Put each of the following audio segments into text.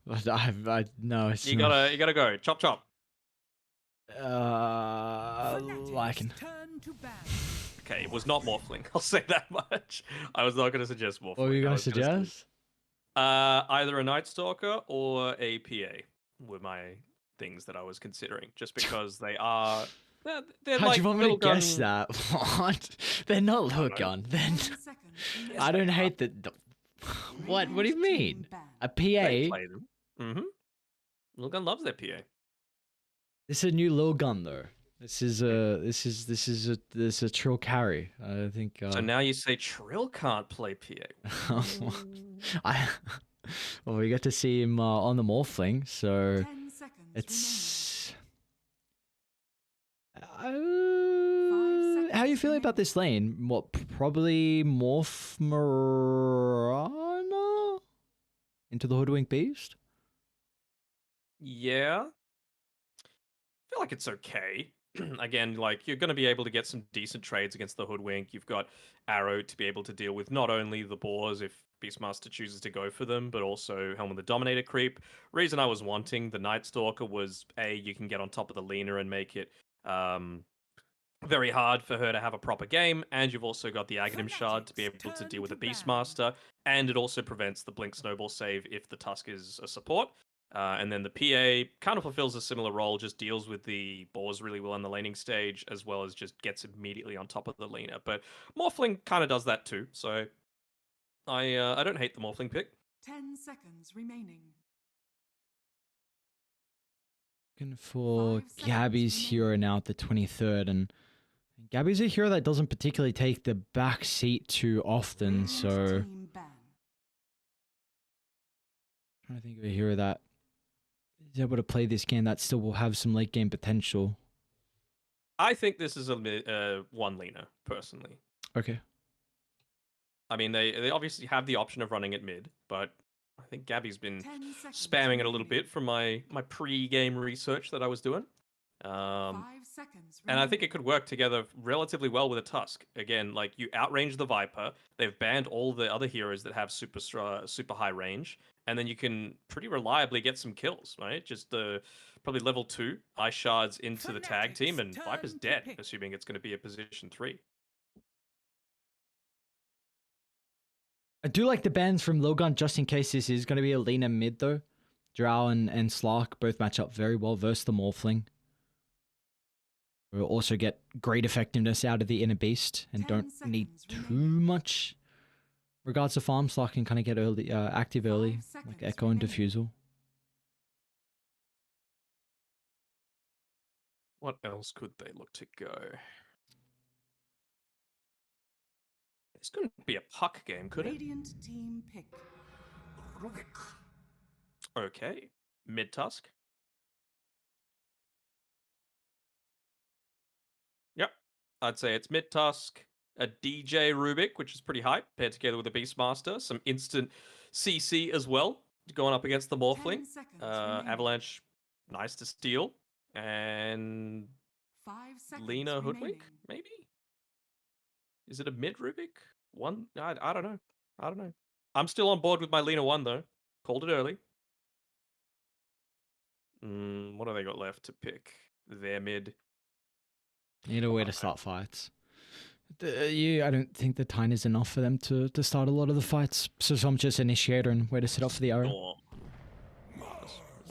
But I no, it's You not. gotta go. Chop chop. Lycan. Okay, it was not Morphling. I'll say that much. I was not gonna suggest Morphling. What were you I gonna was gonna say suggest? either a Night Stalker or a PA were my things that I was considering, just because they are they're How'd you like want me to little guess gun. that? What? They're not I don't know. Lilgun. Then Yes, I they don't are. hate the. What? What do you mean? A They PA? play them. Little gun loves their PA. This is a new Lilgun though. This is a trill carry. I think. So now you say Trill can't play PA. I. Well, we get to see him on the Morphling, so it's. How are you feeling about this lane? What, probably Morph Marana into the Hoodwink Beast? Yeah. I feel like it's okay. Again, like you're going to be able to get some decent trades against the Hoodwink. You've got Arrow to be able to deal with not only the boars if Beastmaster chooses to go for them, but also Helm of the Dominator creep. Reason I was wanting the Night Stalker was you can get on top of the Lena and make it very hard for her to have a proper game, and you've also got the Aghanim Shard to be able to deal with the Beastmaster, and it also prevents the Blink Snowball save if the Tusk is a support. And then the PA kind of fulfills a similar role, just deals with the boars really well on the laning stage, as well as just gets immediately on top of the Lena. But Morphling kind of does that too, so I don't hate the Morphling pick. 10 seconds remaining. Looking for Gabby's hero now at the 23rd, and Gabby's a hero that doesn't particularly take the back seat too often, so... trying to think of a hero that is able to play this game that still will have some late game potential. I think this is a one Lena, personally. Okay. I mean, they obviously have the option of running it mid, but I think Gabby's been spamming it a little bit from my pre-game research that I was doing. And I think it could work together relatively well with a Tusk. Again, like you outrange the Viper, they've banned all the other heroes that have super high range, and then you can pretty reliably get some kills, right? Just probably level 2 Ice Shards into the tag team, and Viper's dead, assuming it's going to be a position 3. I do like the bans from Lilgun just in case this is going to be a Lena mid though. Drow and Slark both match up very well versus the Morphling. We'll also get great effectiveness out of the Inner Beast and don't need too much regards to farm. Slark can kind of get early, active early, like Echo and Diffusal. What else could they look to go? This couldn't be a puck game, could it? Radiant team pick. Okay. Mid Tusk. Yep. I'd say it's Mid Tusk, a DJ Rubik, which is pretty hype, paired together with a Beastmaster, some instant CC as well, going up against the Morphling. Avalanche, nice to steal. And Lena Hoodwink, maybe? Is it a mid Rubik? One? I don't know. I don't know. I'm still on board with my Lena 1, though. Called it early. What have they got left to pick? Their mid. Need a way to start fights. I don't think the time is enough for them to start a lot of the fights. So I'm just initiator and way to set up for the arrow.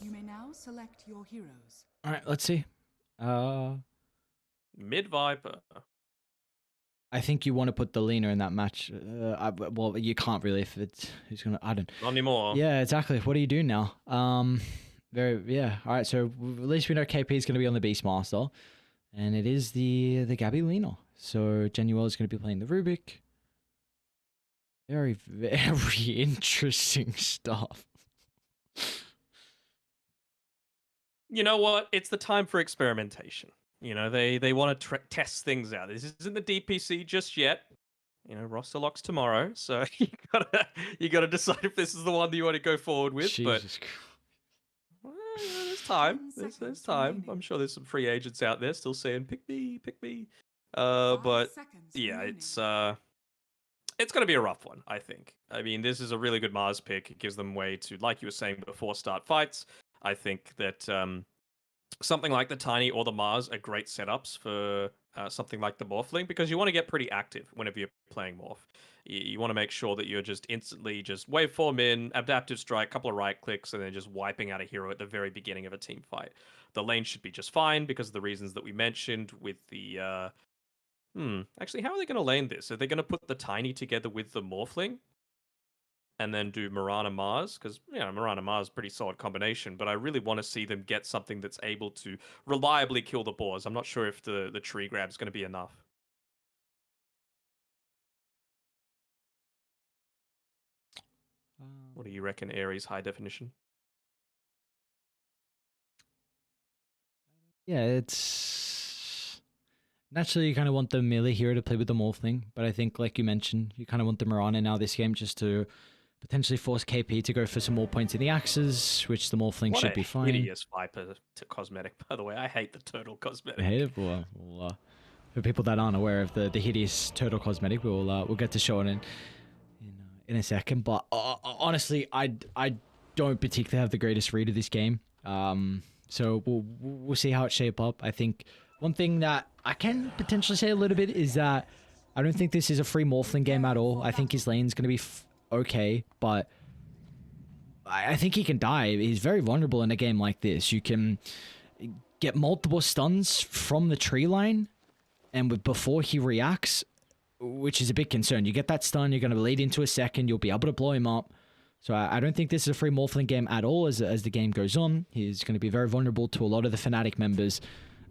You may now select your heroes. Alright, let's see. Mid Viper. I think you want to put the Lena in that match. Well, you can't really if it's who's gonna. I don't. Not anymore. Yeah, exactly. What do you do now? Yeah. All right. So at least we know KP is going to be on the Beastmaster, and it is the Gabby Lena. So Genuel is going to be playing the Rubik. Very interesting stuff. You know what? It's the time for experimentation. You know, they want to test things out. This isn't the DPC just yet. You know, roster locks tomorrow, so you gotta decide if this is the one that you want to go forward with. Jesus Christ. Well, there's time. There's time. I'm sure there's some free agents out there still saying, "Pick me, pick me." But yeah, it's It's going to be a rough one, I think. I mean, this is a really good Mars pick. It gives them way to, like you were saying before, start fights. I think that something like the Tiny or the Mars are great setups for something like the Morphling, because you want to get pretty active whenever you're playing Morph. You want to make sure that you're just instantly just waveform in, adaptive strike, couple of right clicks, and then just wiping out a hero at the very beginning of a team fight. The lane should be just fine because of the reasons that we mentioned with the... Actually, how are they going to lane this? Are they going to put the Tiny together with the Morphling? And then do Mirana Mars, because Mirana Mars is a pretty solid combination, but I really want to see them get something that's able to reliably kill the boars. I'm not sure if the tree grab is going to be enough. What do you reckon, Ares high definition? Yeah, it's naturally you kind of want the melee hero to play with the Morphling, but I think, like you mentioned, you kind of want the Mirana now this game just to potentially force KP to go for some more points in the axes, which the Morphling should be fine. Hideous Viper to cosmetic, by the way. I hate the turtle cosmetic. I hate it. Well, for people that aren't aware of the hideous turtle cosmetic, we'll get to show it in a second. But honestly, I don't particularly have the greatest read of this game. So we'll see how it shape up. I think one thing that I can potentially say a little bit is that I don't think this is a free Morphling game at all. I think his lane's going to be okay, but I think he can die. He's very vulnerable in a game like this. You can get multiple stuns from the tree line, and before he reacts, which is a big concern. You get that stun, you're going to lead into a second, you'll be able to blow him up. So I don't think this is a free Morphling game at all as the game goes on. He's going to be very vulnerable to a lot of the Fnatic members.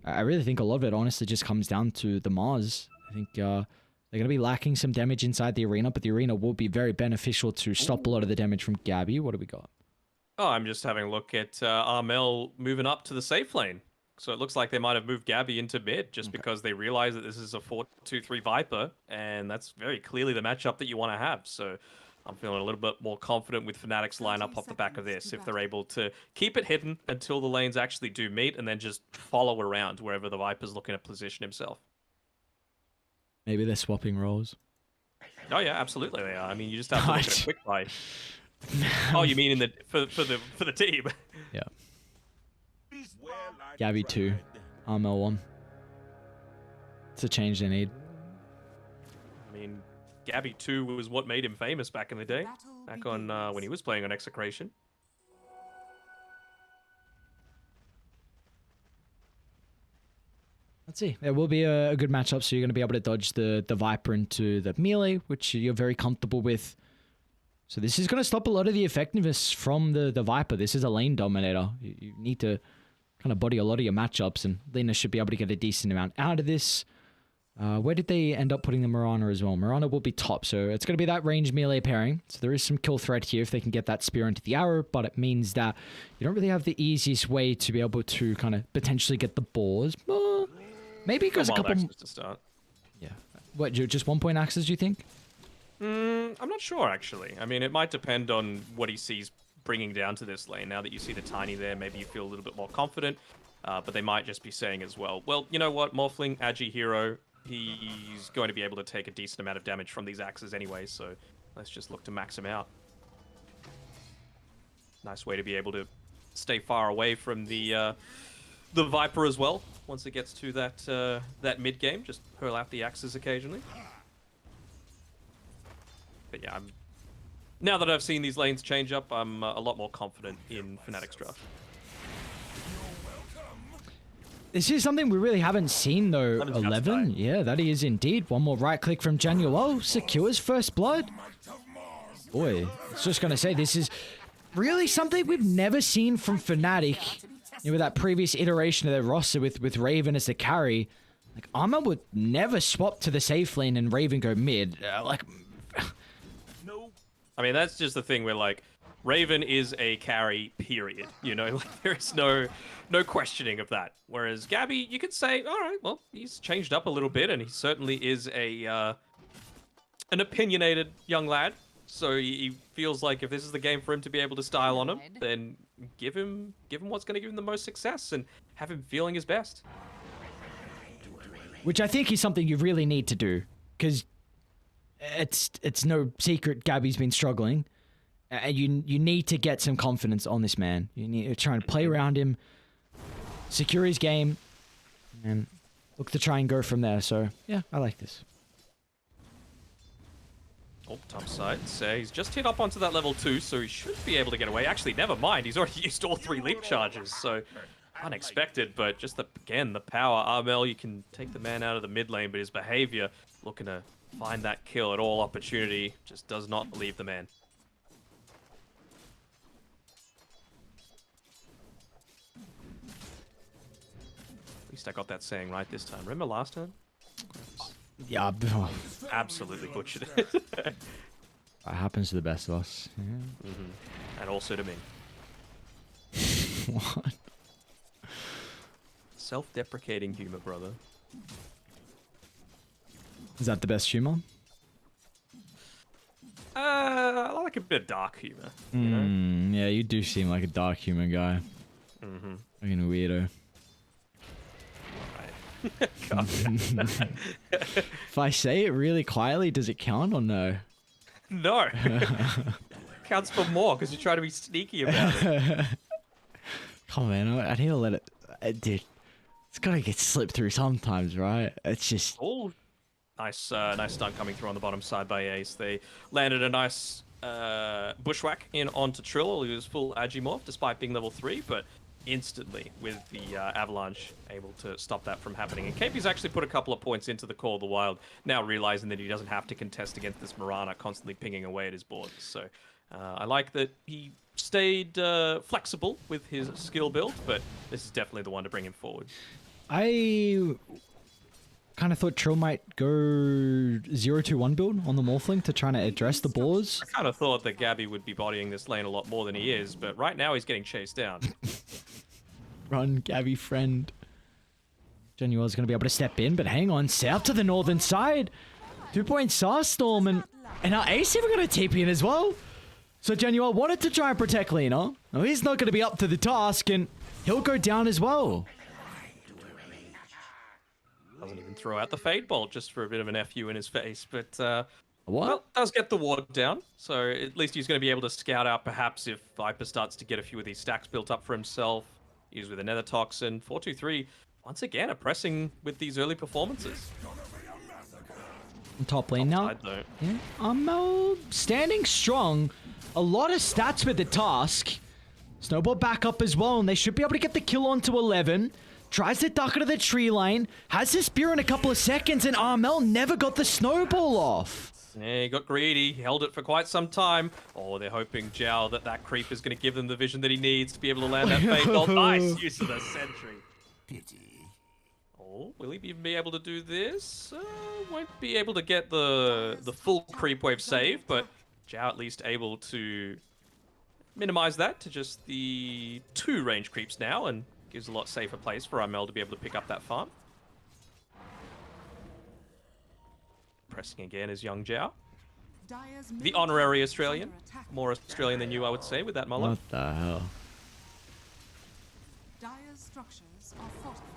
I really think a lot of it honestly just comes down to the Mars. I think they're going to be lacking some damage inside the arena, but the arena will be very beneficial to stop a lot of the damage from Gabby. What do we got? Oh, I'm just having a look at Armel moving up to the safe lane. So it looks like they might have moved Gabby into mid just because they realize that this is a 4-2-3 Viper, and that's very clearly the matchup that you want to have. So I'm feeling a little bit more confident with Fnatic's lineup off the back of this, if they're able to keep it hidden until the lanes actually do meet, and then just follow around wherever the Viper's looking to position himself. Maybe they're swapping roles. Oh yeah, absolutely they are. I mean, you just have to look at a quick buy. Oh, you mean in the for the team? Yeah. Gabby 2, Armel 1. It's a change they need. I mean, Gabby 2 was what made him famous back in the day, back on when he was playing on Execration. Let's see. There will be a good matchup, so you're going to be able to dodge the Viper into the melee, which you're very comfortable with. So this is going to stop a lot of the effectiveness from the Viper. This is a lane dominator. You need to kind of body a lot of your matchups, and Lina should be able to get a decent amount out of this. Where did they end up putting the Mirana as well? Mirana will be top, so it's going to be that range melee pairing. So there is some kill threat here if they can get that spear into the arrow, but it means that you don't really have the easiest way to be able to kind of potentially get the boars. Maybe it goes a couple... to start. Yeah. What, just 1 point axes, do you think? I'm not sure, actually. I mean, it might depend on what he sees bringing down to this lane. Now that you see the Tiny there, maybe you feel a little bit more confident. But they might just be saying as well, well, you know what, Morphling, Agi hero, he's going to be able to take a decent amount of damage from these axes anyway, so let's just look to max him out. Nice way to be able to stay far away from the Viper as well. Once it gets to that mid game, just hurl out the axes occasionally. But yeah, now that I've seen these lanes change up, I'm a lot more confident in Fnatic's draft. This is something we really haven't seen though. 11? Yeah, that is indeed. One more right click from Januel. Secures first blood. Boy, I was just going to say, this is really something we've never seen from Fnatic. With that previous iteration of their roster with Raven as the carry. Like, Armor would never swap to the safe lane and Raven go mid. I mean, that's just the thing where, like, Raven is a carry, period. You know, like, there is no questioning of that. Whereas Gabby, you could say, all right, well, he's changed up a little bit, and he certainly is an opinionated young lad. So he feels like if this is the game for him to be able to style on him, then give him what's going to give him the most success and have him feeling his best. Which I think is something you really need to do, because it's no secret Gabby's been struggling. And you need to get some confidence on this man. You need to try and play around him, secure his game, and look to try and go from there. So, yeah, I like this. Oh, top side. So he's just hit up onto that level 2, so he should be able to get away. Actually, never mind. He's already used all 3 leap charges, so unexpected. But just, again, the power. Armel, you can take the man out of the mid lane, but his behavior, looking to find that kill at all opportunity, just does not leave the man. At least I got that saying right this time. Remember last time? Yeah, Absolutely butchered it. that happens to the best of us. Yeah. And also to me. What? Self-deprecating humor, brother. Is that the best humor? I like a bit of dark humor. You know? Yeah, you do seem like a dark humor guy. Fucking weirdo. If I say it really quietly, does it count or no? No. Counts for more because you try to be sneaky about it. Come on, man. I need to let it... dude, it's gotta get slipped through sometimes, right? It's just... Oh, nice, nice stun coming through on the bottom side by Ace. They landed a nice bushwhack in onto Trill. He was full Agimorph despite being level 3, but instantly with the Avalanche able to stop that from happening. And KP's actually put a couple of points into the Call of the Wild, now realizing that he doesn't have to contest against this Mirana constantly pinging away at his board. So I like that he stayed flexible with his skill build, but this is definitely the one to bring him forward. I kind of thought Trill might go 0-2-1 build on the Morphling to try to address the boars. I kind of thought that Gabby would be bodying this lane a lot more than he is, but right now he's getting chased down. Run, Gabby, friend. Genuel's going to be able to step in, but hang on. South to the northern side. 2-point Starstorm, and now Ace even got a TP in as well. So Genuel wanted to try and protect Lina. Now he's not going to be up to the task, and he'll go down as well. Doesn't even throw out the Fade Bolt just for a bit of an FU in his face, but What? well, does get the ward down, so at least he's going to be able to scout out perhaps if Viper starts to get a few of these stacks built up for himself. He's with a Nether Toxin. 4-2-3, once again, oppressing with these early performances. Top lane now. Side, though. Yeah, standing strong. A lot of stats with the task. Snowball back up as well, and they should be able to get the kill onto 11. Tries to duck out of the tree line. Has the spear in a couple of seconds, and Armel never got the snowball off. Yeah, he got greedy. He held it for quite some time. Oh, they're hoping Zhao that creep is going to give them the vision that he needs to be able to land that Fade Bolt. Nice use of the sentry. Oh, will he even be able to do this? Won't be able to get the full creep wave save, but Zhao at least able to minimize that to just the 2 range creeps now, and gives a lot safer place for Armel to be able to pick up that farm. Pressing again is young Zhao. The honorary Australian. More Australian than you, I would say, with that mullet. What the hell? Dire's structures are fortified.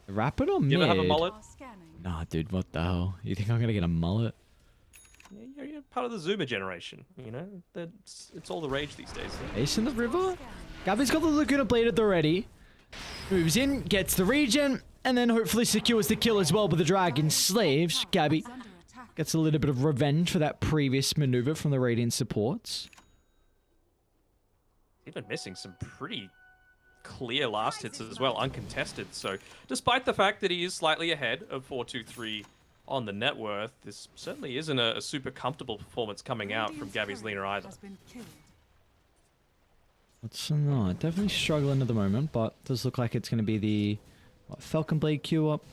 Rapid or mid? You ever have a mullet? Are scanning. Nah, dude, what the hell? You think I'm going to get a mullet? Yeah, you're part of the Zoomer generation, you know? It's all the rage these days. Ace in the river? Gabby's got the Laguna bladed already. Moves in, gets the regen, and then hopefully secures the kill as well with the Dragon Slaves. Gabby Under attack. gets a little bit of revenge for that previous maneuver from the Radiant supports. Even missing some pretty clear last hits as well, uncontested. So despite the fact that he is slightly ahead of 4-2-3 on the net worth, this certainly isn't a super comfortable performance coming out from Gabby's Lina either. Has been killed. It's not definitely struggling at the moment, but does look like it's going to be the Falcon Blade Q up.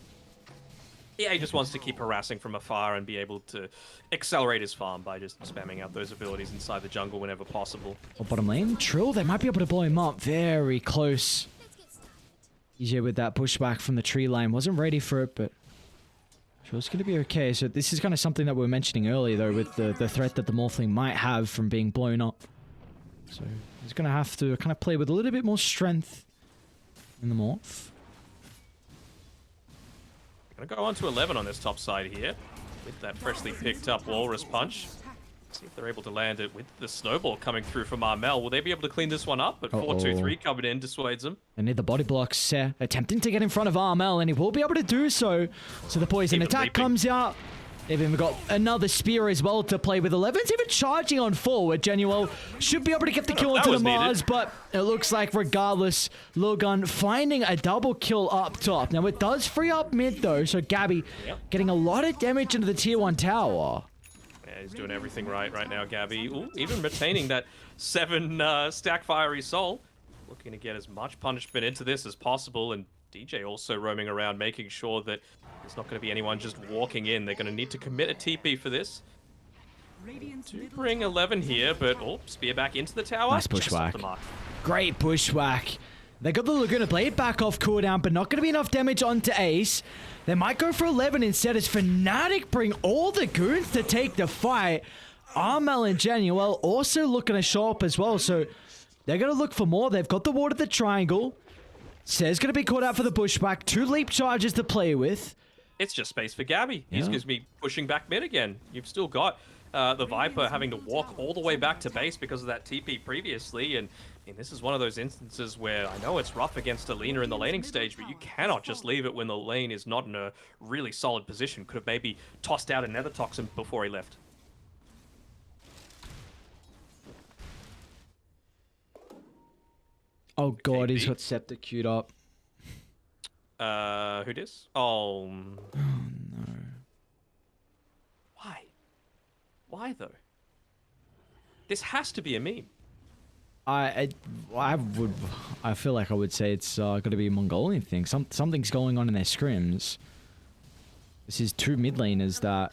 Yeah, he just wants to keep harassing from afar and be able to accelerate his farm by just spamming out those abilities inside the jungle whenever possible. Oh, bottom lane, Trill, they might be able to blow him up. Very close. Easier with that pushback from the tree line. Wasn't ready for it, but Trill's going to be okay. So this is kind of something that we were mentioning earlier, though, with the threat that the Morphling might have from being blown up. So he's going to have to kind of play with a little bit more strength in the Morph. Gonna go on to 11 on this top side here. with that freshly picked up Walrus Punch. See if they're able to land it with the snowball coming through from Armel. Will they be able to clean this one up? But 4-2-3 coming in dissuades them. They need the body blocks. Attempting to get in front of Armel, and he will be able to do so. So the poison attack comes out. They've even got another spear as well to play with. 11's even charging on forward. Genuel should be able to get the kill onto the Mars, but it looks like regardless, Lilgun finding a double kill up top. Now it does free up mid though, so Gabby getting a lot of damage into the tier 1 tower. He's doing everything right now, Gabby. Ooh, even retaining that 7 stack fiery soul. Looking to get as much punishment into this as possible, and DJ also roaming around, making sure that there's not going to be anyone just walking in. They're going to need to commit a TP for this. To bring 11 here, but spear back into the tower. Nice bushwhack. Great bushwhack. They got the Laguna Blade back off cooldown, but not going to be enough damage onto Ace. They might go for 11 instead as Fnatic bring all the goons to take the fight. Armel and Genuel also looking to show up as well, so they're going to look for more. They've got the ward at the triangle. Sez going to be caught out for the bushwhack. 2 leap charges to play with. It's just space for Gabby. He's going to be pushing back mid again. You've still got the Viper having to walk all the way back to base because of that TP previously, and this is one of those instances where I know it's rough against Alina in the laning stage, but you cannot just leave it when the lane is not in a really solid position. Could have maybe tossed out a Nether Toxin before he left. Oh god, he's got Scepter queued up. Who dis? Oh no. Why? Why though? This has to be a meme. I feel like I would say it's got to be a Mongolian thing. Something's going on in their scrims. This is 2 mid laners that.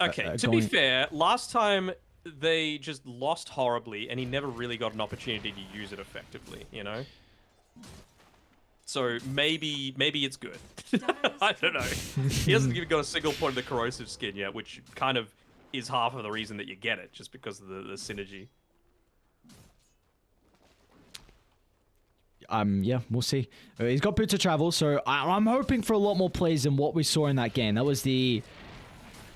Okay, to be fair, last time they just lost horribly, and he never really got an opportunity to use it effectively. You know. So maybe it's good. I don't know. He hasn't even got a single point of the corrosive skin yet, which kind of is half of the reason that you get it, just because of the synergy. Yeah, we'll see. He's got boots of travel, so I'm hoping for a lot more plays than what we saw in that game. That was the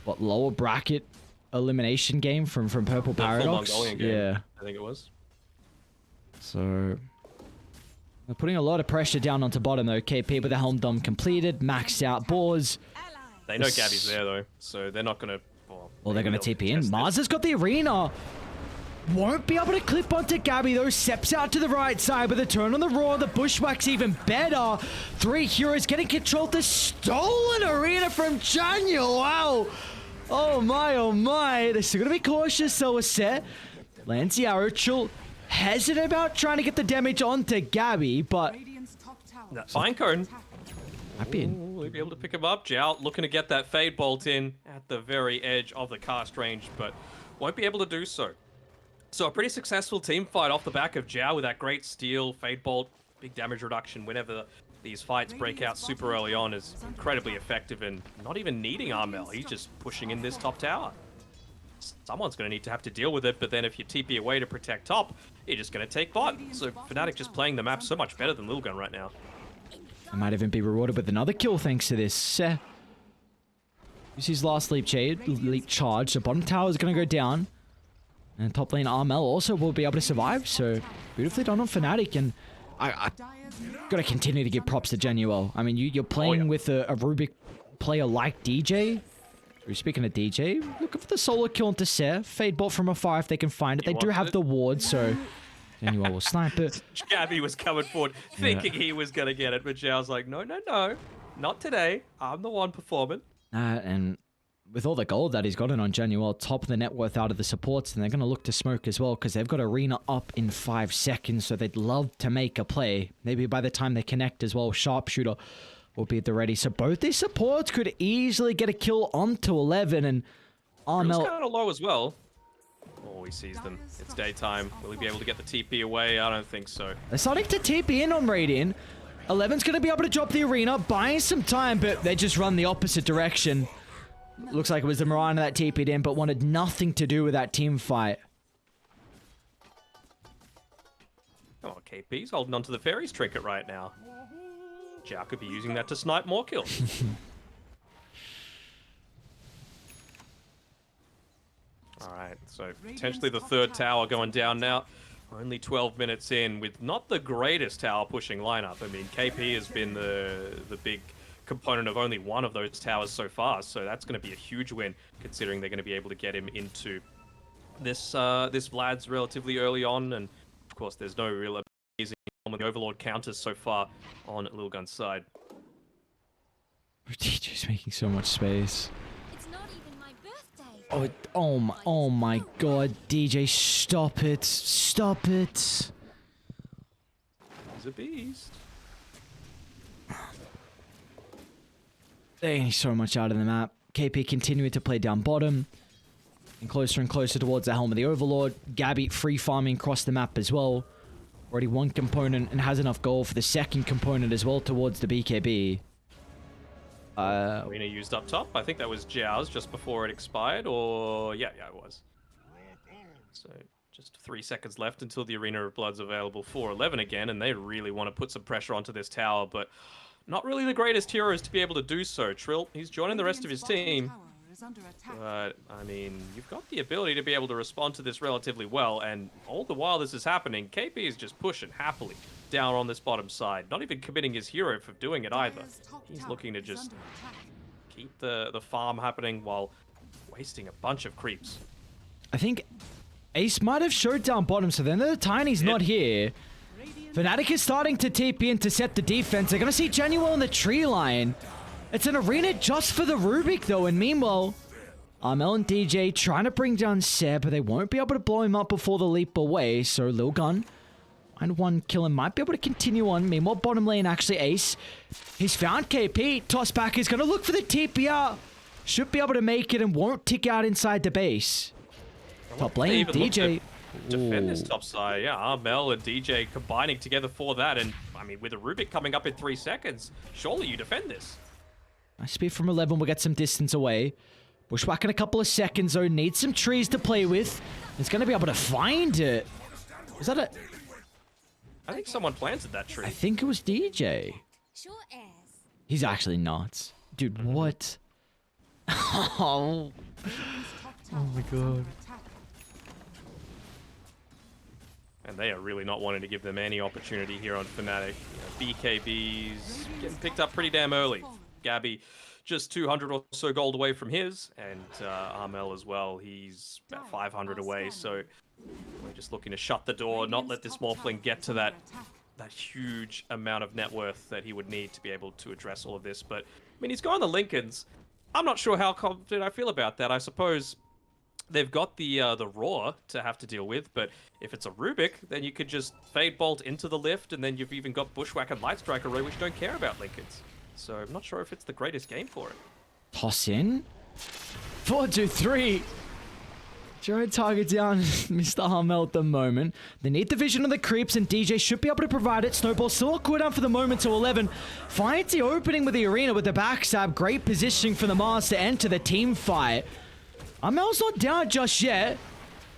lower bracket elimination game from Purple Paradox. Full Mongolian game, yeah, I think it was. So they're putting a lot of pressure down onto bottom though. KP with the Helm Dome completed, maxed out boars. They know Gabby's there though, so they're not gonna. Well, they're gonna TP in. Mars has got the arena. Won't be able to clip onto Gabby though. Steps out to the right side with a turn on the Roar. The bushwhack's even better. 3 heroes getting control of the stolen arena from Janiel. Wow. Oh my. They're still gonna be cautious though. A set. Lands the arrow. Chill. Hesitant about trying to get the damage onto Gabby, but that fine cone. We'll be able to pick him up. Jow looking to get that Fade Bolt in at the very edge of the cast range, but won't be able to do so. So a pretty successful team fight off the back of Jow with that great steal, Fade Bolt, big damage reduction whenever these fights break out super early on is incredibly effective, and not even needing Armel. He's just pushing in this top tower. Someone's going to need to have to deal with it, but then if you TP away to protect top, you're just going to take bot. So Fnatic just playing the map so much better than Lilgun right now. I might even be rewarded with another kill thanks to this. Use his last leap charge. The bottom tower is going to go down. And top lane Armel also will be able to survive. So beautifully done on Fnatic. And I got to continue to give props to Genuel. I mean, you're playing with a Rubik player like DJ. Speaking of DJ, looking for the solo kill into Ser. Fade bot from afar if they can find it. They do have the ward, so Genuel will snipe it. Gabby was coming forward thinking he was going to get it, but Zhao's like, no, not today. I'm the one performing. And with all the gold that he's gotten on Genuel, top of the net worth out of the supports, and they're going to look to smoke as well because they've got Arena up in 5 seconds, so they'd love to make a play. Maybe by the time they connect as well, Sharpshooter will be at the ready. So both these supports could easily get a kill onto 11, and Armel... It's kind of low as well. Oh, he sees them. It's daytime. Will he be able to get the TP away? I don't think so. They're starting to TP in on Radiant. 11's going to be able to drop the arena, buying some time, but they just run the opposite direction. Looks like it was the Mirana that TP'd in, but wanted nothing to do with that team fight. Oh, KP's holding onto the Fairies trinket right now. Zhao could be using that to snipe more kills. All right, so potentially the third tower going down now. Only 12 minutes in with not the greatest tower pushing lineup. I mean, KP has been the big component of only one of those towers so far, so that's going to be a huge win considering they're going to be able to get him into this this Vlad's relatively early on, and of course there's no real amazing on the Overlord counters so far on Lilgun's side. DJ's making so much space. It's not even my birthday. Oh my god, DJ, stop it. Stop it. He's a beast. They're getting so much out of the map. KP continuing to play down bottom. And closer towards the helm of the Overlord. Gabby free farming across the map as well. Already one component and has enough gold for the second component as well towards the BKB. Arena used up top. I think that was Jiao's just before it expired, or yeah, it was. So just 3 seconds left until the Arena of Blood's available for 11 again, and they really want to put some pressure onto this tower, but not really the greatest heroes to be able to do so. Trill, he's joining the rest of his team. But, I mean, you've got the ability to be able to respond to this relatively well, and all the while this is happening, KP is just pushing happily down on this bottom side, not even committing his hero for doing it either. He's looking to just keep the farm happening while wasting a bunch of creeps. I think Ace might have showed down bottom, so then the Tiny's not here. Fnatic is starting to TP in to set the defense. They're going to see Genuel in the tree line. It's an arena just for the Rubik, though, and meanwhile, Armel and DJ trying to bring down Seb, but they won't be able to blow him up before the leap away, so Lilgun and one kill and might be able to continue on. Meanwhile, bottom lane, actually, Ace. He's found KP. Toss back. He's going to look for the TP out. Should be able to make it and won't tick out inside the base. Top lane, DJ. Defend this top side, yeah. Armel and DJ combining together for that, and I mean, with a Rubik coming up in 3 seconds, surely you defend this. Nice speed from 11. We'll get some distance away. Bushwhack in a couple of seconds, though. Needs some trees to play with. He's going to be able to find it. Was that a... I think someone planted that tree. I think it was DJ. Sure as. He's actually not. Dude, what? Oh. Oh my god. And they are really not wanting to give them any opportunity here on Fnatic. BKB's getting picked up pretty damn early. Gabby just 200 or so gold away from his, and Armel as well. He's about 500 away, so we're just looking to shut the door, not let this Morphling get to that huge amount of net worth that he would need to be able to address all of this. But, I mean, he's gone the Lincolns. I'm not sure how confident I feel about that. I suppose they've got the Roar to have to deal with, but if it's a Rubik, then you could just Fade Bolt into the lift, and then you've even got Bushwhack and Light Strike Array, which don't care about Lincolns. So I'm not sure if it's the greatest game for it. Toss in. 4, 2, 3. Trying to target down Mr. Harmel at the moment. They need the vision of the creeps, and DJ should be able to provide it. Snowball still on cooldown for the moment to 11. Finds the opening with the arena with the backstab. Great positioning for the Mars to enter the team fight. Armel's not down just yet.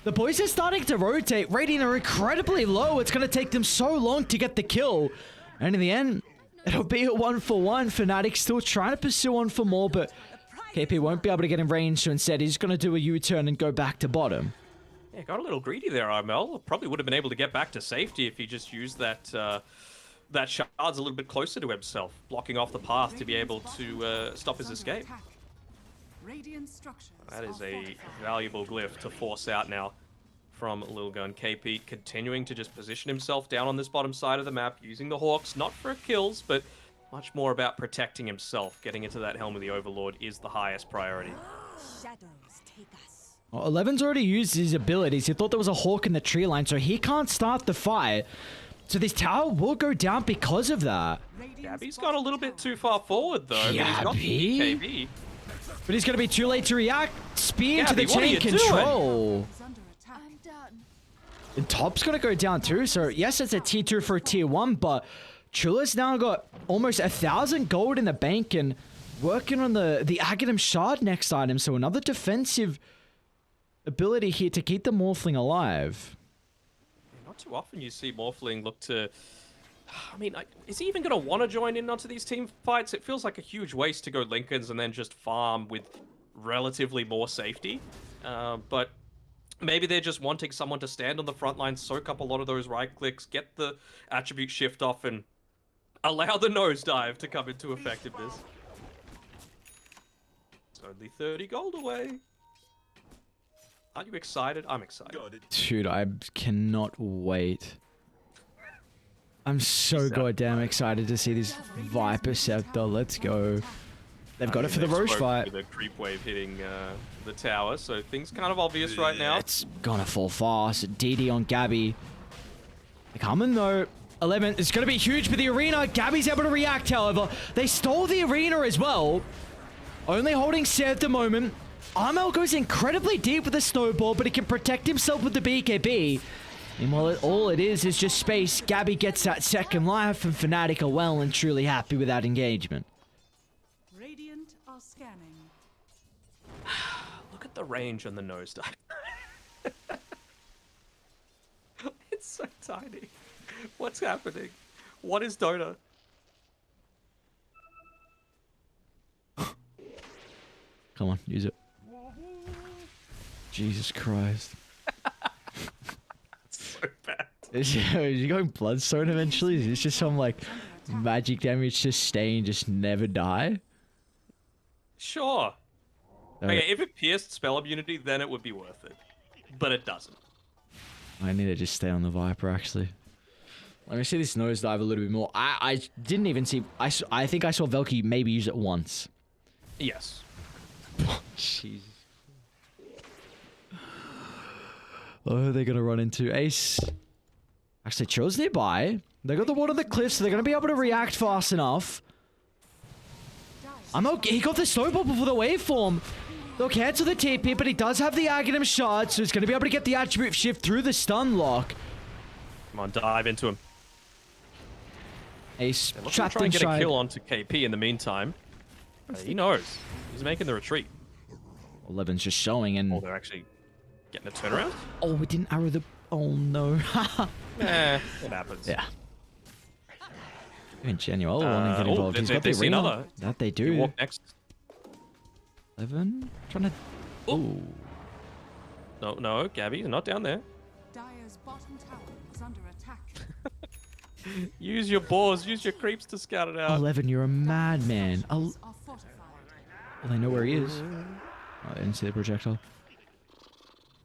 The boys are starting to rotate. Rating are incredibly low. It's going to take them so long to get the kill. And in the end, it'll be a 1-for-1. Fnatic still trying to pursue on for more, but KP won't be able to get in range, so instead he's going to do a U-turn and go back to bottom. Yeah, got a little greedy there, Armel. Probably would have been able to get back to safety if he just used that that shards a little bit closer to himself, blocking off the path to be able to stop his escape. That is a valuable glyph to force out now from Lilgun. KP continuing to just position himself down on this bottom side of the map, using the Hawks, not for kills, but much more about protecting himself. Getting into that Helm of the Overlord is the highest priority. Shadows take us. Well, 11's already used his abilities. He thought there was a Hawk in the tree line, so he can't start the fight. So this tower will go down because of that. Gabby's gone a little bit too far forward, though. I mean, he's got the BKB. But he's going to be too late to react. Spear into the Gabby, chain control. I'm done. And top's going to go down too. So yes, it's a tier 2 for a tier 1, but Trilla's now got almost 1,000 gold in the bank and working on the Aghanim Shard next item. So another defensive ability here to keep the Morphling alive. Not too often you see Morphling look to... I mean, is he even going to want to join in onto these team fights? It feels like a huge waste to go Lincolns and then just farm with relatively more safety. But Maybe they're just wanting someone to stand on the front line, soak up a lot of those right clicks, get the attribute shift off, and allow the nosedive to come into effectiveness. It's only 30 gold away. Aren't you excited? I'm excited. Dude, I cannot wait. I'm so goddamn excited to see this Viper Scepter. Let's go. They've got it for the Roche fight. With a creep wave hitting the tower, so things kind of obvious right now. It's gonna fall fast. DD on Gabby. They're coming though. 11. It's gonna be huge for the arena. Gabby's able to react, however. They stole the arena as well. Only holding C at the moment. Armel goes incredibly deep with the snowball, but he can protect himself with the BKB. Meanwhile, all it is just space. Gabby gets that second life, and Fnatic are well and truly happy with that engagement. Radiant are scanning. Look at the range on the nosedive. It's so tiny. What's happening? What is Dota? Come on, use it. Jesus Christ. It's so bad. Is you going Bloodstone eventually? Is this just some like magic damage to stay and just never die? Sure. Okay, if it pierced spell immunity, then it would be worth it. But it doesn't. I need to just stay on the Viper actually. Let me see this nosedive a little bit more. I didn't even see. I think I saw Velky maybe use it once. Yes. Jeez. Oh, they're gonna run into Ace. Actually, Cho's nearby. They got the ward on the cliff, so they're gonna be able to react fast enough. I'm okay. He got the snowball before the waveform. They'll cancel the TP, but he does have the Aghanim shard, so he's gonna be able to get the attribute shift through the stun lock. Come on, dive into him. Ace Let's trapped try and get a inside. kill onto KP in the meantime. He knows. He's making the retreat. 11's just showing, Oh, and they're actually getting a turnaround? oh, we didn't arrow the. Oh no. Eh, it happens. Yeah. Even Genuel wanting to get involved. He's got the they see arena. another. That they You do. walk next. 11 trying to. Oh. Oh. No, Gabby, you're not down there. Dyer's bottom tower is under attack. Use your boars, use your creeps to scout it out. 11, you're a madman. Are fortified. Well, they know where he is. Oh, they didn't see the projectile.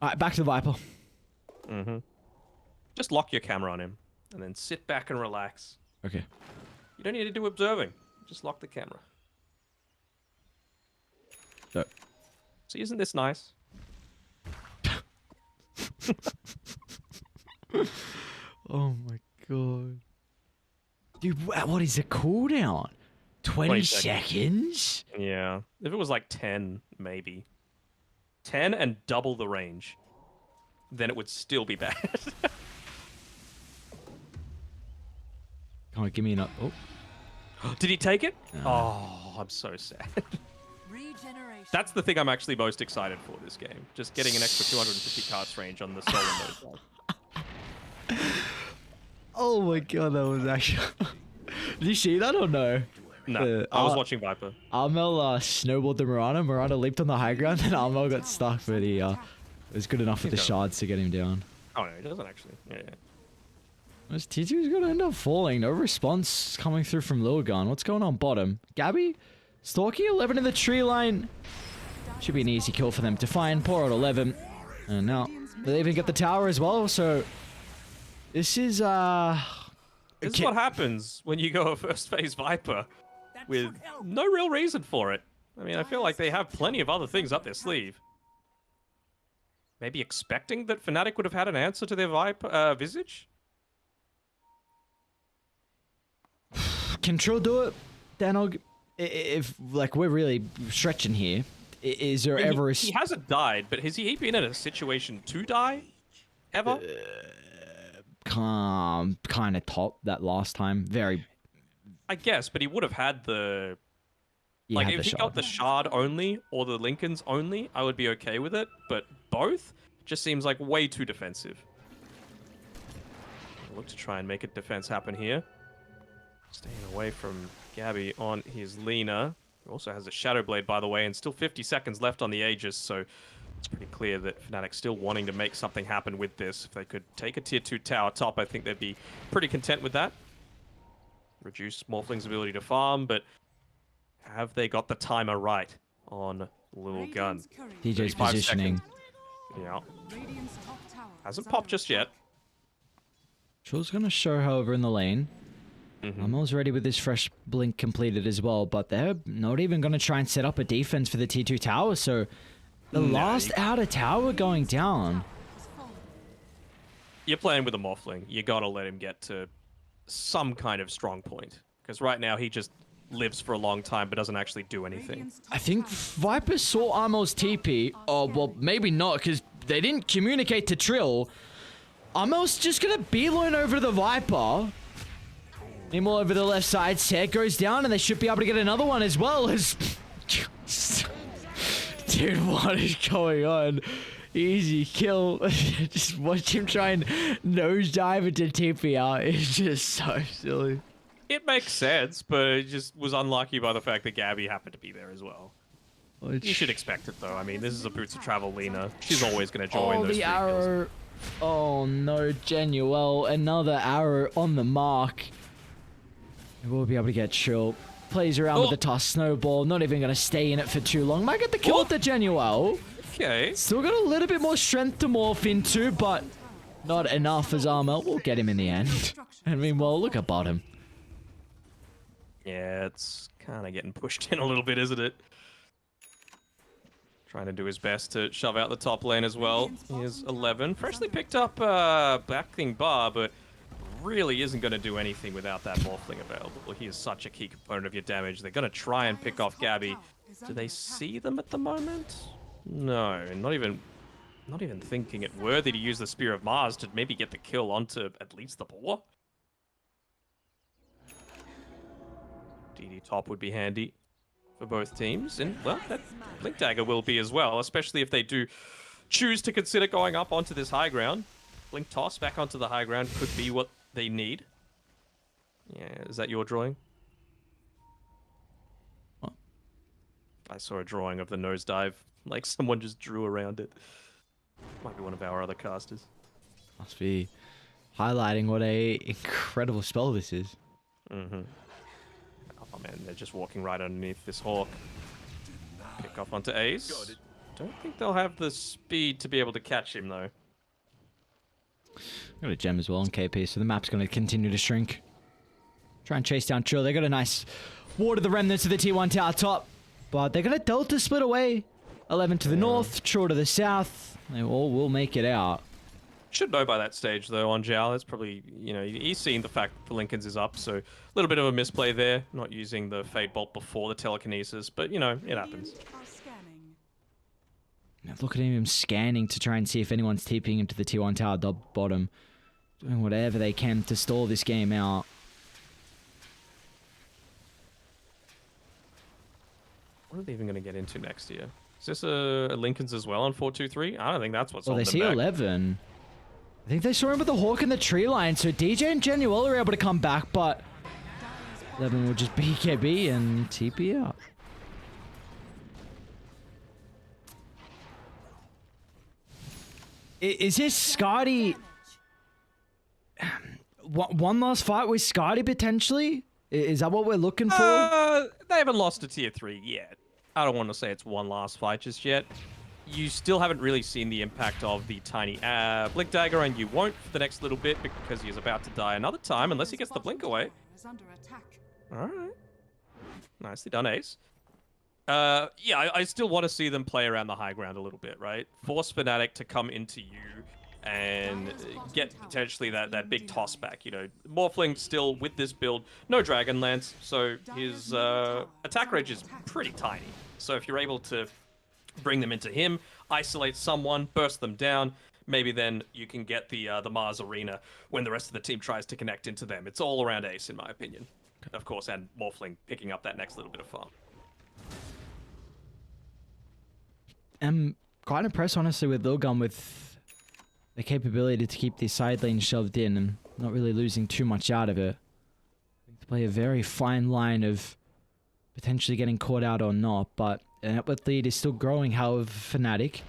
Alright, back to the Viper. Mm-hmm. Just lock your camera on him, and then sit back and relax. Okay. You don't need to do observing. Just lock the camera. So. See, isn't this nice? Oh my god. Dude, what is the cooldown? 20 20 seconds? Yeah. If it was like 10, maybe. 10 and double the range, then it would still be bad. Come on, give me an. Oh. Did he take it? No. Oh, I'm so sad. Regeneration. That's the thing I'm actually most excited for this game. Just getting an extra 250 cast range on the solo mode. Oh my god, that was actually. Did you see that or no? No, I was watching Viper. Armel snowballed the Mirana. Mirana leaped on the high ground, and Armel got stuck, but he it was good enough with the shards to get him down. Oh no, he doesn't actually. Yeah. T2's gonna end up falling. No response coming through from Lilgun. What's going on bottom? Gabby? Stalky 11 in the tree line. Should be an easy kill for them to find. Poor old 11. And now they even get the tower as well, so this is This is what happens when you go a first phase Viper with no real reason for it. I mean, I feel like they have plenty of other things up their sleeve. Maybe expecting that Fnatic would have had an answer to their Viper Visage? Can Trill do it? Danog, if like we're really stretching here, is there ever a He hasn't died, but has he been in a situation to die? Ever? kind of top that last time? Very. I guess, but he would have had the... Like, if he got the shard only, or the Lincolns only, I would be okay with it, but both just seems like way too defensive. Look to try and make a defense happen here. Staying away from Gabby on his Lina. Who also has a Shadow Blade, by the way, and still 50 seconds left on the Aegis, so It's pretty clear that Fnatic still wanting to make something happen with this. If they could take a tier 2 tower top, I think they'd be pretty content with that. Reduce Morphling's ability to farm, but have they got the timer right on Lilgun? Radiant's courier. DJ's 35 positioning. seconds. Yeah, Radiant's top tower hasn't is popped under just yet. attack. Trill's gonna show her over in the lane. Mhm. Amel's ready with his fresh blink completed as well, but they're not even gonna try and set up a defense for the T2 tower, so the No, last outer tower going down. Has fallen. You're playing with a Morphling. You gotta let him get to some kind of strong point. Because right now he just lives for a long time but doesn't actually do anything. Radiant's top I think tower Viper saw Amel's TP. Oh, well, maybe not, because they didn't communicate to Trill. Amel's just gonna beeline over to the Viper. Meanwhile, over the left side, Set goes down, and they should be able to get another one as well. As dude, what is going on? Easy kill. Just watch him try and nosedive into TP out. It's just so silly. It makes sense, but it just was unlucky by the fact that Gabby happened to be there as well. You should expect it though. I mean, this is a Boots of Travel Lena. She's always going to join Oh, those the free kills. arrow. Oh no, Genuel. Another arrow on the mark. We'll be able to get Trill. Plays around with the toss snowball. Not even going to stay in it for too long. Might get the kill with the Genuel. Okay. Still got a little bit more strength to morph into, but not enough as Armel. We'll get him in the end. I mean, well, look at bottom. Yeah, it's kind of getting pushed in a little bit, isn't it? Trying to do his best to shove out the top lane as well. Here's 11. Freshly picked up backing bar, but really isn't going to do anything without that Morphling available. He is such a key component of your damage. They're going to try and pick off Gabby. Do they see them at the moment? No, not even thinking it worthy to use the Spear of Mars to maybe get the kill onto at least the boar. DD top would be handy for both teams, and well, that Blink Dagger will be as well, especially if they do choose to consider going up onto this high ground. Blink toss back onto the high ground could be what they need. Yeah, is that your drawing? What? I saw a drawing of the nosedive, like someone just drew around it. Might be one of our other casters. Must be highlighting what a incredible spell this is. Mm-hmm. Oh man, they're just walking right underneath this Hawk. Pick off onto Ace. Don't think they'll have the speed to be able to catch him though. Got a gem as well on KP, so the map's going to continue to shrink. Try and chase down Trill. They got a nice ward of the remnants of the T1 tower top, but they're going to Delta split away. 11 to the north, Trill to the south. They all will make it out. Should know by that stage though on Zhao. That's probably, you know, he's seen the fact that the Lincolns is up, so a little bit of a misplay there, not using the Fade Bolt before the telekinesis, but you know, it happens. Radiant are scanning. Now look at him scanning to try and see if anyone's TPing into the T1 tower bottom. Doing whatever they can to stall this game out. What are they even going to get into next year? Is this a Lincolns as well on 4-2-3? I don't think that's what's Well, they holding see them back. 11. I think they saw him with the Hawk in the tree line, so DJ and Genuel are able to come back, but 11 will just BKB and TP out. Is this Scotty? One last fight with Scotty potentially? Is that what we're looking for? They haven't lost to tier 3 yet. I don't want to say it's one last fight just yet. You still haven't really seen the impact of the tiny Blink Dagger, and you won't for the next little bit because he is about to die another time unless he gets the Blink away. Is under attack. Alright. Nicely done, Ace. Yeah, I still want to see them play around the high ground a little bit, right? Force Fnatic to come into you and get potentially that big toss back, you know. Morphling still with this build, no Dragonlance, so his attack range is pretty tiny. So if you're able to bring them into him, isolate someone, burst them down, maybe then you can get the Mars Arena when the rest of the team tries to connect into them. It's all around Ace, in my opinion. Of course, and Morphling picking up that next little bit of farm. I'm quite impressed, honestly, with Lilgun with the capability to keep the side lane shoved in and not really losing too much out of it. To play a very fine line of potentially getting caught out or not, but an outward lead is still growing, however, Fnatic.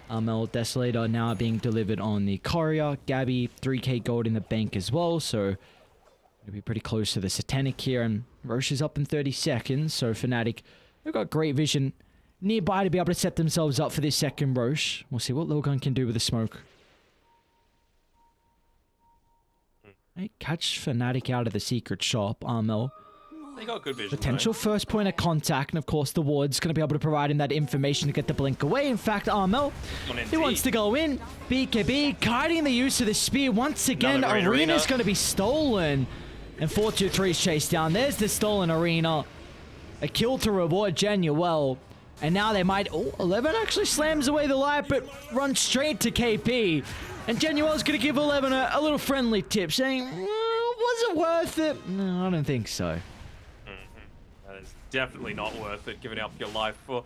Armel Desolator now being delivered on the Courier. Gabby, 3k gold in the bank as well, so it'll be pretty close to the Satanic here. And Roche is up in 30 seconds, so Fnatic, they've got great vision nearby to be able to set themselves up for this second Roche. We'll see what Lilgun can do with the smoke. Hey, catch Fnatic out of the secret shop, Armel. They got good vision. Potential first point of contact, and of course the ward's going to be able to provide him that information to get the blink away. In fact, Armel, he wants to go in. BKB guiding the use of the spear once again. Arena's going to be stolen. And 4-2-3's chased down. There's the stolen Arena. A kill to reward Genuel. And now they might... Oh, 11 actually slams away the light, but runs straight to KP. And Genuel's going to give 11 a little friendly tip, saying, was it worth it? No, I don't think so. That is definitely not worth it, giving up your life for,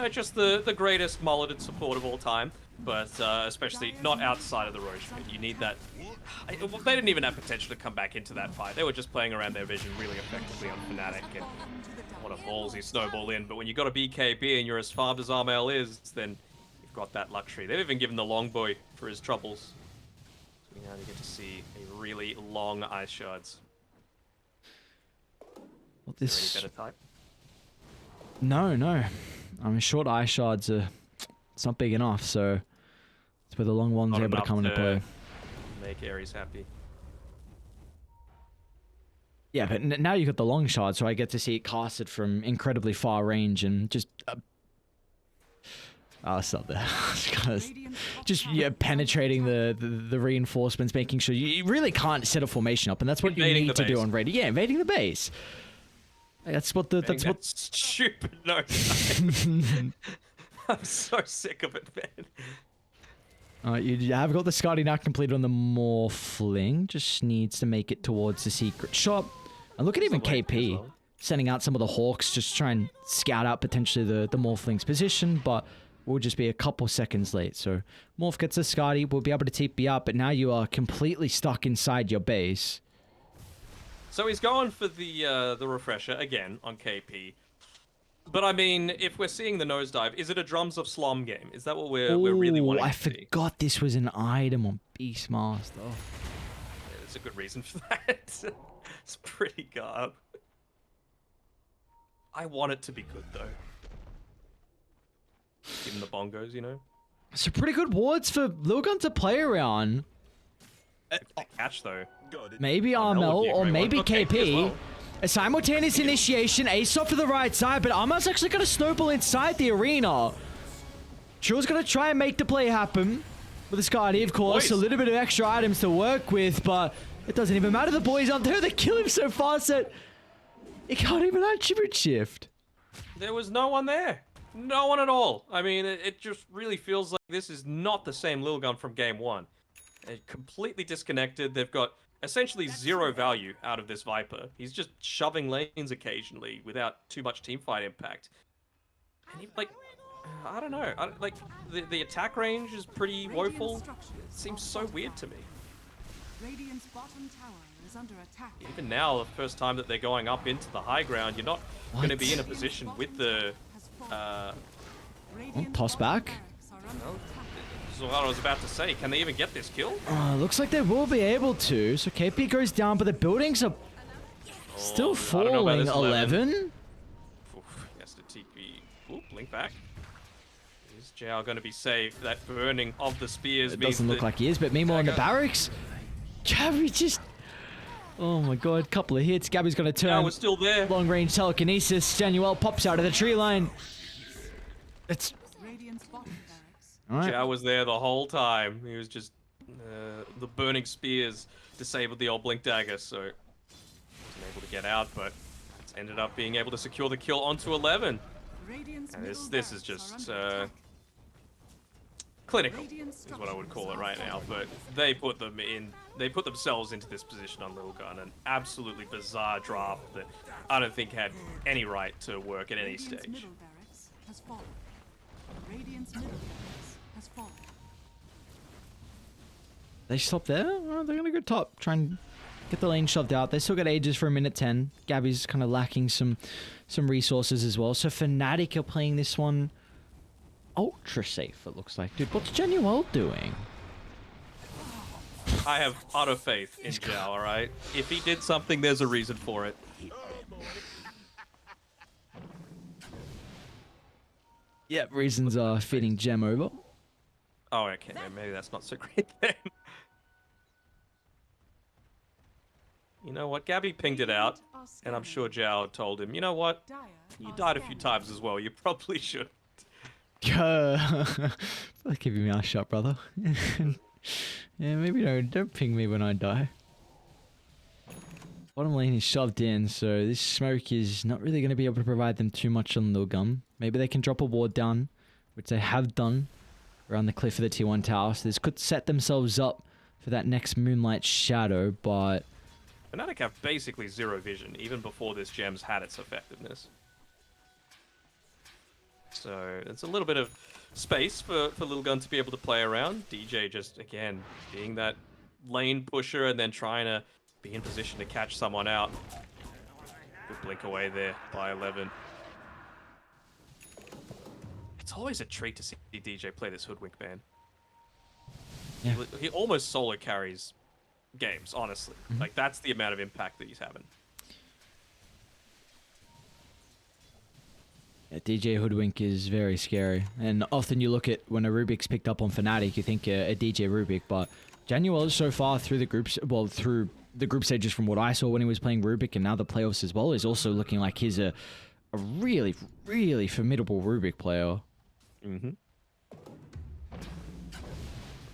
just the greatest mulleted support of all time. But especially not outside of the Roche pit. You need that. They didn't even have potential to come back into that fight. They were just playing around their vision really effectively on Fnatic. And what a ballsy snowball in. But when you got a BKB and you're as farmed as Armel is, then you've got that luxury. They've even given the long boy for his troubles. So we now get to see a really long ice shards. Well, Is there any better type? No. I mean, short ice shards are... It's not big enough, so... It's where the long ones are able to come into play. Make Ares happy. Yeah, but now you've got the long shard, so I get to see it casted from incredibly far range and just... Oh, stop there. Just penetrating the reinforcements, making sure you really can't set a formation up, and that's what you need to do on raid. Yeah, invading the base. That's what the... That's what... Stupid no. I'm so sick of it, man. You have got the Scotty now completed on the Morphling. Just needs to make it towards the secret shop. And look at even KP sending out some of the Hawks, just try and scout out potentially the Morphling's position, but we'll just be a couple seconds late. So Morph gets a Scotty, we'll be able to TP up, but now you are completely stuck inside your base. So he's going for the refresher again on KP. But I mean, if we're seeing the nosedive, is it a Drums of Slom game? Is that what we're really wanting to see? I forgot this was an item on Beastmaster. Yeah, there's a good reason for that. It's pretty garb. I want it to be good though. Given the bongos, you know. So pretty good wards for Lilgun to play around. Catch though. Maybe Armel or maybe KP. A simultaneous initiation, ace off to the right side, but Armel's actually going to snowball inside the arena. Trill's going to try and make the play happen with the Scotty, of course. A little bit of extra items to work with, but it doesn't even matter. The boys up there, they kill him so fast that he can't even attribute shift. There was no one there. No one at all. I mean, it just really feels like this is not the same Lilgun from game one. They're completely disconnected. They've got essentially zero value out of this Viper. He's just shoving lanes occasionally without too much teamfight impact. And he, like, I don't know. Like, the attack range is pretty woeful. It seems so weird to me. Radiant's bottom tower is under attack. Even now, the first time that they're going up into the high ground, you're not going to be in a position with the... toss back. This is what I was about to say. Can they even get this kill? Looks like they will be able to. So KP goes down, but the buildings are still falling. 11. Yes, the TP. Ooh, blink back. Is Jao going to be safe? That burning of the spears It doesn't look like he is, but meanwhile in the barracks, Gabby just... Oh my god, couple of hits. Gabby's going to turn. Jao was still there. Long range telekinesis. Genuel pops out of the tree line. It's... Right. Jao was there the whole time. He was just... the burning spears disabled the old blink dagger, so... wasn't able to get out, but ended up being able to secure the kill onto 11. And this is just... clinical, is what I would call it right now. But they put them in... They put themselves into this position on Lilgun. An absolutely bizarre draft that I don't think had any right to work at any stage. They stop there? Oh, they're gonna go top. Try and get the lane shoved out. They still got Aegis for a minute 10. Gabby's kind of lacking some resources as well. So Fnatic are playing this one ultra safe, it looks like. Dude, what's Genuel doing? I have utter faith in Zhao, alright? If he did something, there's a reason for it. Yep, reasons are feeding Gem over. Oh, okay, maybe that's not so great then. You know what? Gabby pinged it out, and I'm sure Zhao told him, you know what? You died a few times as well. You probably should. Like, keep your mouth shut, brother. Yeah, maybe don't ping me when I die. Bottom lane is shoved in, so this smoke is not really going to be able to provide them too much on Lilgun. Maybe they can drop a ward down, which they have done around the cliff of the T1 tower. So this could set themselves up for that next Moonlight Shadow, but... Fnatic have basically zero vision, even before this gem's had its effectiveness. So it's a little bit of space for Lilgun to be able to play around. DJ just, again, being that lane pusher and then trying to be in position to catch someone out. Good blink away there by 11. It's always a treat to see DJ play this Hoodwink, man. Yeah. He almost solo carries games, honestly. Like, that's the amount of impact that he's having. Yeah, DJ Hoodwink is very scary. And often you look at when a Rubik's picked up on Fnatic, you think a DJ Rubik, but Januel so far through the groups, well, through the group stages from what I saw when he was playing Rubik and now the playoffs as well, is also looking like he's a really, really formidable Rubik player. Mm-hmm.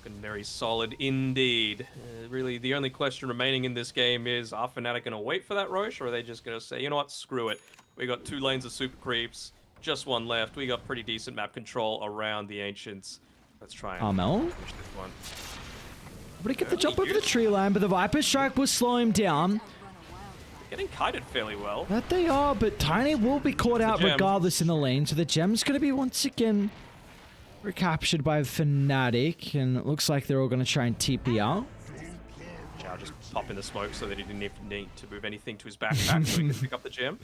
Looking very solid indeed. Really, the only question remaining in this game is, are Fnatic going to wait for that Roche, or are they just going to say, you know what, screw it. We got 2 lanes of super creeps, just 1 left. We got pretty decent map control around the Ancients. Let's try and Armel? finish this one. But he get the jump over the tree line, but the Viper Strike will slow him down. Getting kited fairly well. That they are, but Tiny will be caught out gem. regardless in the lane, so the gem's going to be once again recaptured by Fnatic, and it looks like they're all going to try and TP out. Zhao just pop in the smoke so that he didn't even need to move anything to his backpack so he could pick up the gem.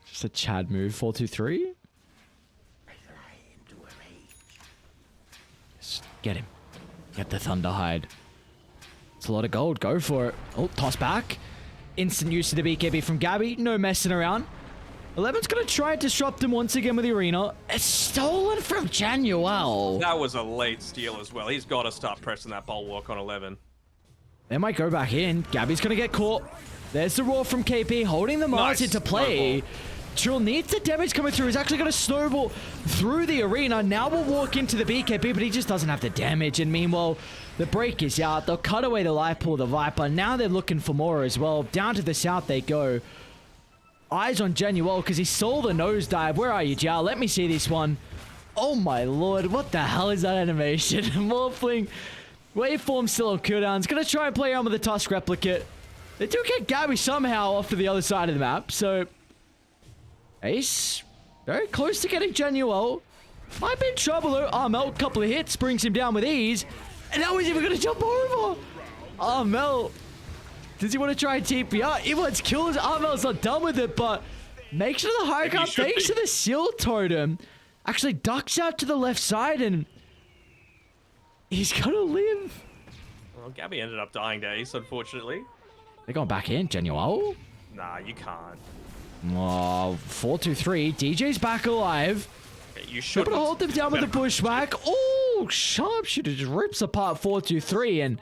Just a Chad move, 4-2-3. Just get him. Get the Thunder Hide. It's a lot of gold, go for it. Oh, toss back. Instant use of the BKB from Gabby, no messing around. 11's going to try and disrupt him once again with the arena. It's stolen from Januel. That was a late steal as well. He's got to start pressing that bulwark on 11. They might go back in. Gabby's going to get caught. There's the roar from KP, holding the Mars into play. Trill needs the damage coming through. He's actually going to snowball through the arena. Now we'll walk into the BKB, but he just doesn't have the damage. And meanwhile, the break is out. They'll cut away the life pool, the Viper. Now they're looking for more as well. Down to the south they go. Eyes on Genuel because he saw the nosedive. Where are you, Jao? Let me see this one. Oh my lord, what the hell is that animation? Morphling. Waveform still on cooldowns. Gonna try and play around with the Tusk replicate. They do get Gabby somehow off to the other side of the map, so... Ace, very close to getting Genuel. Might be in trouble though. Armel, couple of hits, brings him down with ease. And now he's even gonna jump over. Armel, does he want to try and TP out? He wants kills. Armel's not done with it, but makes it to the high ground thanks to the seal totem. Actually ducks out to the left side and he's gonna live. Well, Gabby ended up dying to Ace, unfortunately. They're going back in, Genuel. Nah, you can't. Oh, 4-2-3. DJ's back alive. Okay, you They're should gonna hold them down with the bushwhack. Oh, sharpshooter just rips apart 4-2-3 and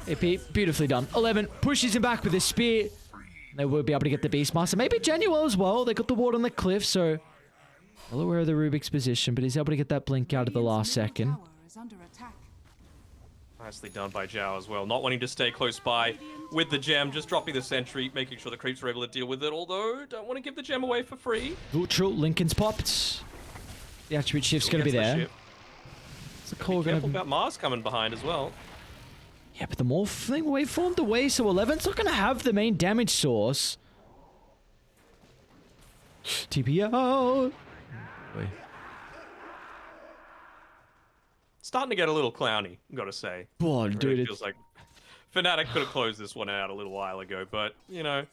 AP, beautifully done. 11 pushes him back with his spear. They will be able to get the Beastmaster. Maybe Genuel as well. They got the ward on the cliff, so well aware of the Rubik's position, but he's able to get that blink out at the last second. Nicely done by Zhao as well. Not wanting to stay close by with the gem, just dropping the sentry, making sure the creeps are able to deal with it, although don't want to give the gem away for free. True, Lincoln's popped. The attribute shift's going to be there. It's a call Be careful going to... about Mars coming behind as well. Yeah, but the Morphling waveformed away, so 11's not going to have the main damage source. TP out. Wait. Starting to get a little clowny, gotta say. Oh, It dude, really it's... feels like Fnatic could have closed this one out a little while ago, but, you know,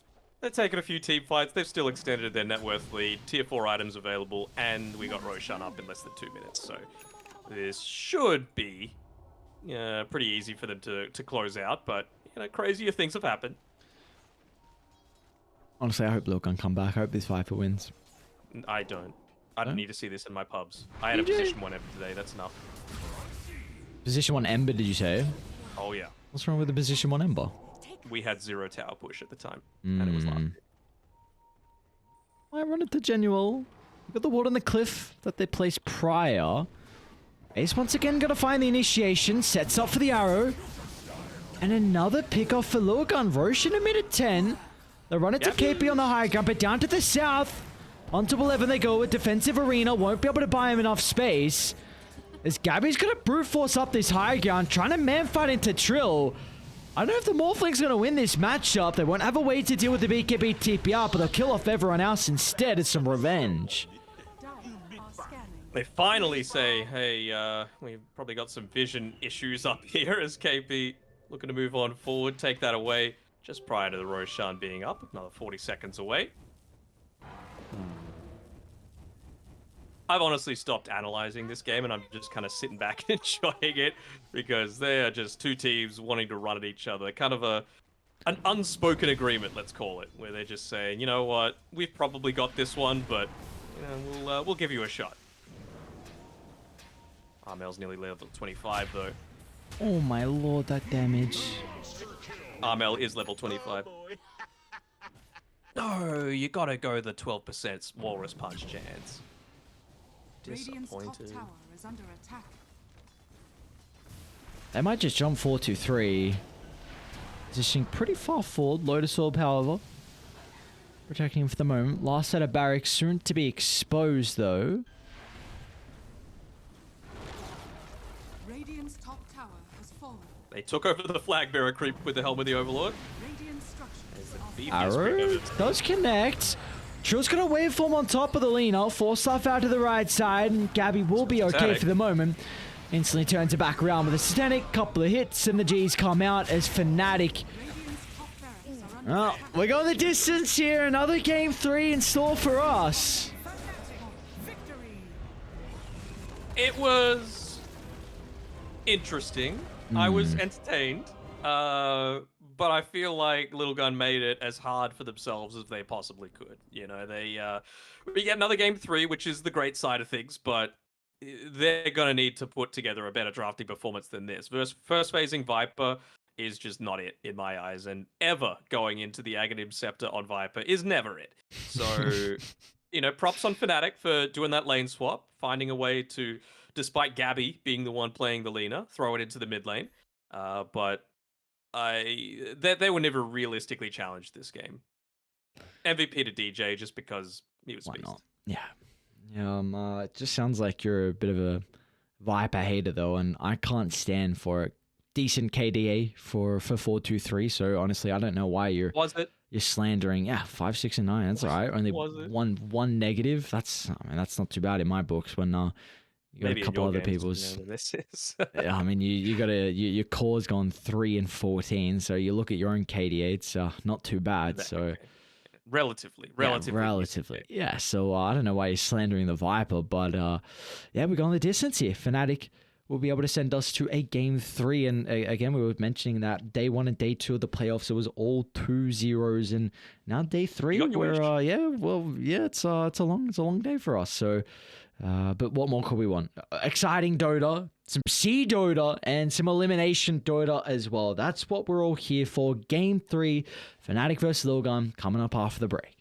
They're taking a few team fights. They've still extended their net worth lead. Tier 4 items available, and we got Roshan up in less than 2 minutes. So this should be pretty easy for them to close out. But crazier things have happened. Honestly, I hope Lilgun come back. I hope this Viper wins. I don't. I don't Huh? need to see this in my pubs. I had a You do? position 1 Ember today. That's enough. Position 1 Ember, did you say? Oh yeah. What's wrong with the position 1 Ember? We had 0 tower push at the time, and it was last. I run it to Genuel. We got the ward on the cliff that they placed prior. Ace once again got to find the initiation. Sets up for the arrow. And another pick off for Lilgun. Roshan a minute 10. They run it to KP on the high ground, but down to the south. Onto 11 they go with defensive arena. Won't be able to buy him enough space. As Gabby's going to brute force up this high ground, trying to man fight into Trill. I don't know if the Morphling's going to win this matchup. They won't have a way to deal with the BKB TPR, but they'll kill off everyone else instead. It's some revenge. They finally say, hey, we've probably got some vision issues up here as KP looking to move on forward, take that away just prior to the Roshan being up, another 40 seconds away. I've honestly stopped analyzing this game and I'm just kind of sitting back and enjoying it because they are just two teams wanting to run at each other. Kind of an unspoken agreement, let's call it, where they're just saying, you know what, we've probably got this one, but we'll give you a shot. Armel's nearly level 25 though. Oh my lord, that damage. Armel is level 25. No, you gotta go the 12% Walrus Punch chance. Radiant's top Disappointed. tower is under attack. They might just jump 4-2-3. Positioning pretty far forward. Lotus Orb, however. Protecting him for the moment. Last set of barracks soon to be exposed, though. Radiant's top tower has fallen. They took over the flag bearer creep with the helm of the Overlord. Radiant structures are Beefiest Arrow creep ever. does connect. Trill's gonna waveform on top of the Lina. Force stuff out to the right side, and Gabby will be okay Fnatic. for the moment. Instantly turns it back around with a Satanic. Couple of hits, and the G's come out as Fnatic. Radiant's top barracks are under Oh, attack. we're going the distance here. Another game 3 in store for us. Victory. It was interesting. I was entertained. But I feel like Lilgun made it as hard for themselves as they possibly could. You know, we get another game 3, which is the great side of things, but they're gonna need to put together a better drafting performance than this. First phasing Viper is just not it in my eyes, and ever going into the Aghanim Scepter on Viper is never it. So, props on Fnatic for doing that lane swap, finding a way to, despite Gabby being the one playing the Lina, throw it into the mid lane. But they were never realistically challenged this game. MVP to DJ just because he was Why beast. not? Yeah. It just sounds like you're a bit of a Viper hater, though, and I can't stand for it. Decent KDA for 4-2-3, so honestly, I don't know why you're slandering. Yeah, 5, 6, and 9. That's all right. Only one negative. That's not too bad in my books. When you got Maybe a couple other people's. This is Yeah, I mean, you got your core's gone 3 and 14, so you look at your own KDA, it's not too bad. So relatively. Yeah, so I don't know why you're slandering the Viper, but yeah, we're going the distance here. Fnatic will be able to send us to a game 3, and again, we were mentioning that day 1 and day 2 of the playoffs, it was all 2-0s, and now day 3, where it's a long day for us. So. But what more could we want? Exciting Dota, some C Dota, and some elimination Dota as well. That's what we're all here for. Game 3, Fnatic vs Lilgun, coming up after the break.